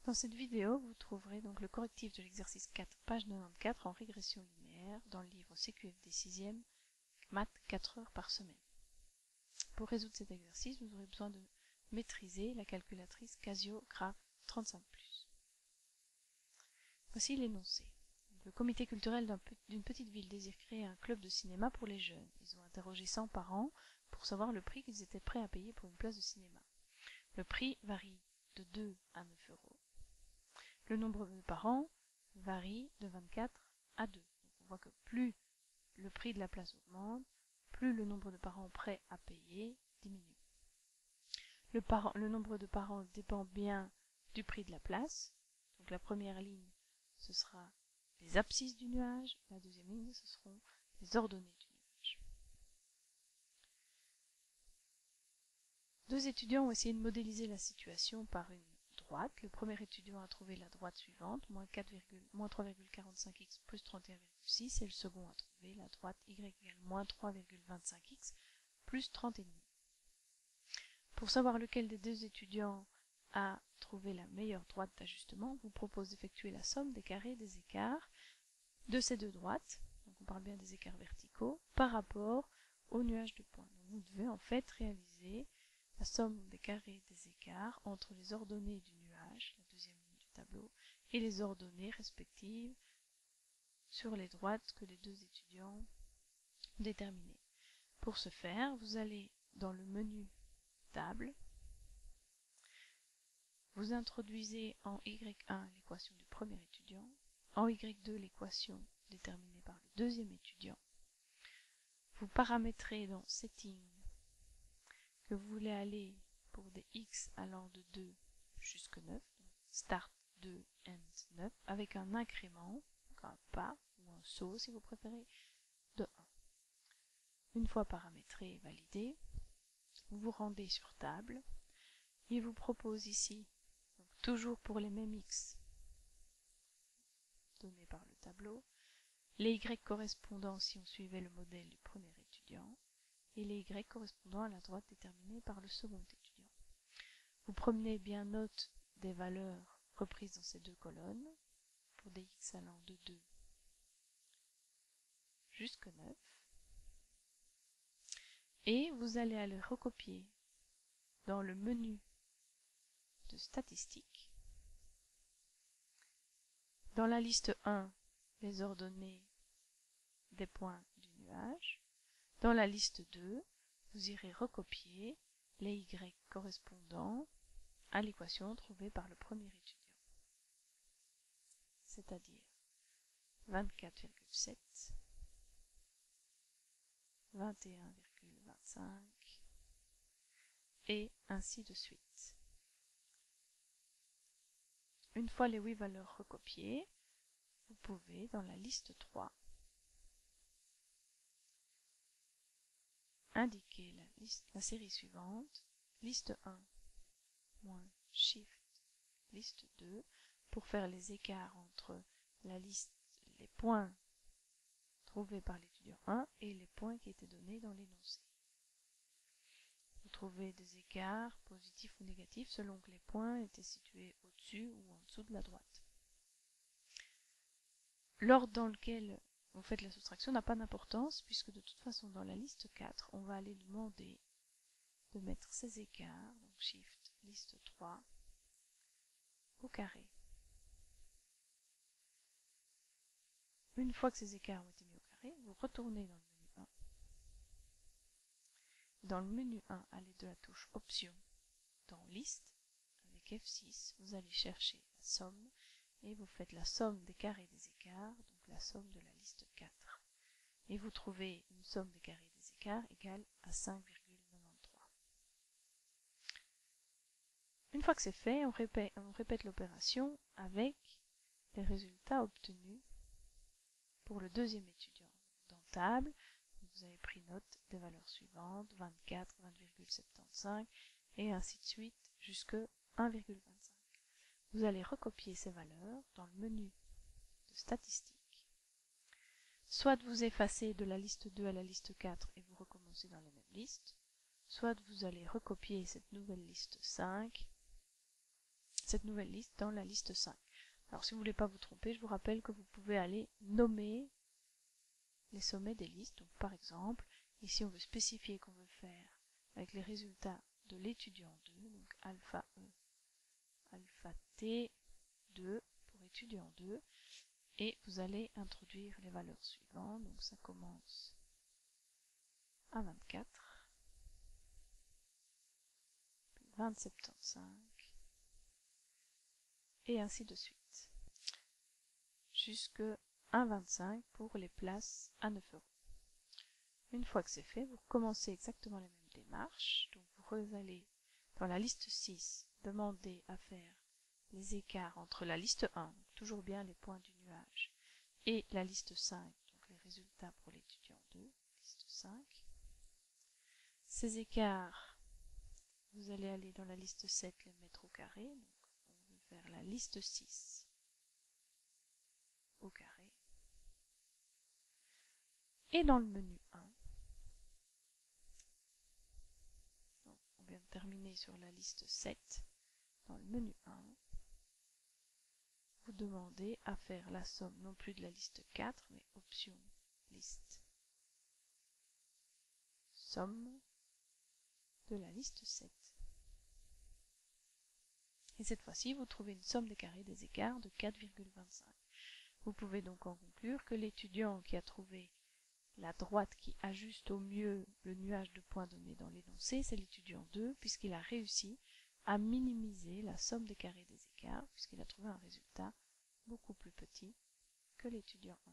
Dans cette vidéo, vous trouverez donc le correctif de l'exercice 4, page 94 en régression linéaire dans le livre CQFD 6e, maths 4 heures par semaine. Pour résoudre cet exercice, vous aurez besoin de maîtriser la calculatrice Casio Graph 35+. Voici l'énoncé. Le comité culturel d'une petite ville désire créer un club de cinéma pour les jeunes. Ils ont interrogé 100 parents pour savoir le prix qu'ils étaient prêts à payer pour une place de cinéma. Le prix varie de 2 à 9 euros. Le nombre de parents varie de 24 à 2. Donc on voit que plus le prix de la place augmente, plus le nombre de parents prêts à payer diminue. Le nombre de parents dépend bien du prix de la place. Donc la première ligne, ce sera les abscisses du nuage. La deuxième ligne, ce seront les ordonnées du nuage. Deux étudiants ont essayé de modéliser la situation par une droite. Le premier étudiant a trouvé la droite suivante, moins 3,45x plus 31,6, et le second a trouvé la droite y égale moins 3,25x plus 30,5. Pour savoir lequel des deux étudiants a trouvé la meilleure droite d'ajustement, vous propose d'effectuer la somme des carrés des écarts de ces deux droites, donc on parle bien des écarts verticaux, par rapport au nuage de points. Donc vous devez en fait réaliser la somme des carrés des écarts entre les ordonnées du nuage, la deuxième ligne du tableau, et les ordonnées respectives sur les droites que les deux étudiants ont déterminées. Pour ce faire, vous allez dans le menu table, vous introduisez en Y1 l'équation du premier étudiant, en Y2 l'équation déterminée par le deuxième étudiant. Vous paramétrez dans Setting que vous voulez aller pour des x allant de 2 jusqu'à 9, donc start 2 end 9, avec un incrément, donc un pas ou un saut si vous préférez, de 1. Une fois paramétré et validé, vous vous rendez sur table. Il vous propose ici, donc toujours pour les mêmes x donnés par le tableau, les y correspondants si on suivait le modèle du premier étudiant, et les y correspondant à la droite déterminée par le second étudiant. Vous prenez bien note des valeurs reprises dans ces deux colonnes, pour des x allant de 2 jusqu'à 9, et vous allez aller recopier dans le menu de statistiques, dans la liste 1, les ordonnées des points du nuage. Dans la liste 2, vous irez recopier les y correspondants à l'équation trouvée par le premier étudiant, c'est-à-dire 24,7, 21,25 et ainsi de suite. Une fois les 8 valeurs recopiées, vous pouvez, dans la liste 3, indiquer la série suivante, liste 1 moins shift liste 2, pour faire les écarts entre les points trouvés par l'étudiant 1 et les points qui étaient donnés dans l'énoncé. Vous trouvez des écarts positifs ou négatifs selon que les points étaient situés au-dessus ou en dessous de la droite. L'ordre dans lequel vous faites la soustraction n'a pas d'importance, puisque de toute façon dans la liste 4, on va aller demander de mettre ces écarts, donc shift liste 3, au carré. Une fois que ces écarts ont été mis au carré, vous retournez dans le menu 1. Dans le menu 1, à l'aide de la touche Option, dans Liste, avec F6, vous allez chercher la somme, et vous faites la somme des carrés des écarts, donc la somme de la liste 4. Et vous trouvez une somme des carrés des écarts égale à 5,93. Une fois que c'est fait, on répète l'opération avec les résultats obtenus pour le deuxième étudiant. Dans Table, vous avez pris note des valeurs suivantes, 24, 20,75 et ainsi de suite jusqu'à 1,25. Vous allez recopier ces valeurs dans le menu de statistiques. Soit vous effacez de la liste 2 à la liste 4 et vous recommencez dans les mêmes listes, soit vous allez recopier cette nouvelle liste 5, cette nouvelle liste dans la liste 5. Alors si vous ne voulez pas vous tromper, je vous rappelle que vous pouvez aller nommer les sommets des listes. Donc par exemple, ici on veut spécifier qu'on veut faire avec les résultats de l'étudiant 2, donc alpha E, alpha T 2 pour étudiant 2, et vous allez introduire les valeurs suivantes. Donc ça commence à 24, puis 20,75, et ainsi de suite, jusque 1,25 pour les places à 9 €. Une fois que c'est fait, vous recommencez exactement la même démarche. Donc vous allez dans la liste 6, demander à faire les écarts entre la liste 1, donc toujours bien les points du nuage, et la liste 5, donc les résultats pour l'étudiant 2, liste 5. Ces écarts, vous allez aller dans la liste 7, les mettre au carré, donc on veut faire la liste 6 au carré. Et dans le menu 1, donc on vient de terminer sur la liste 7, dans le menu 1, vous demandez à faire la somme non plus de la liste 4, mais option liste somme de la liste 7. Et cette fois-ci, vous trouvez une somme des carrés des écarts de 4,25. Vous pouvez donc en conclure que l'étudiant qui a trouvé la droite qui ajuste au mieux le nuage de points donné dans l'énoncé, c'est l'étudiant 2, puisqu'il a réussi à minimiser la somme des carrés des écarts, puisqu'il a trouvé un résultat beaucoup plus petit que l'étudiant 1.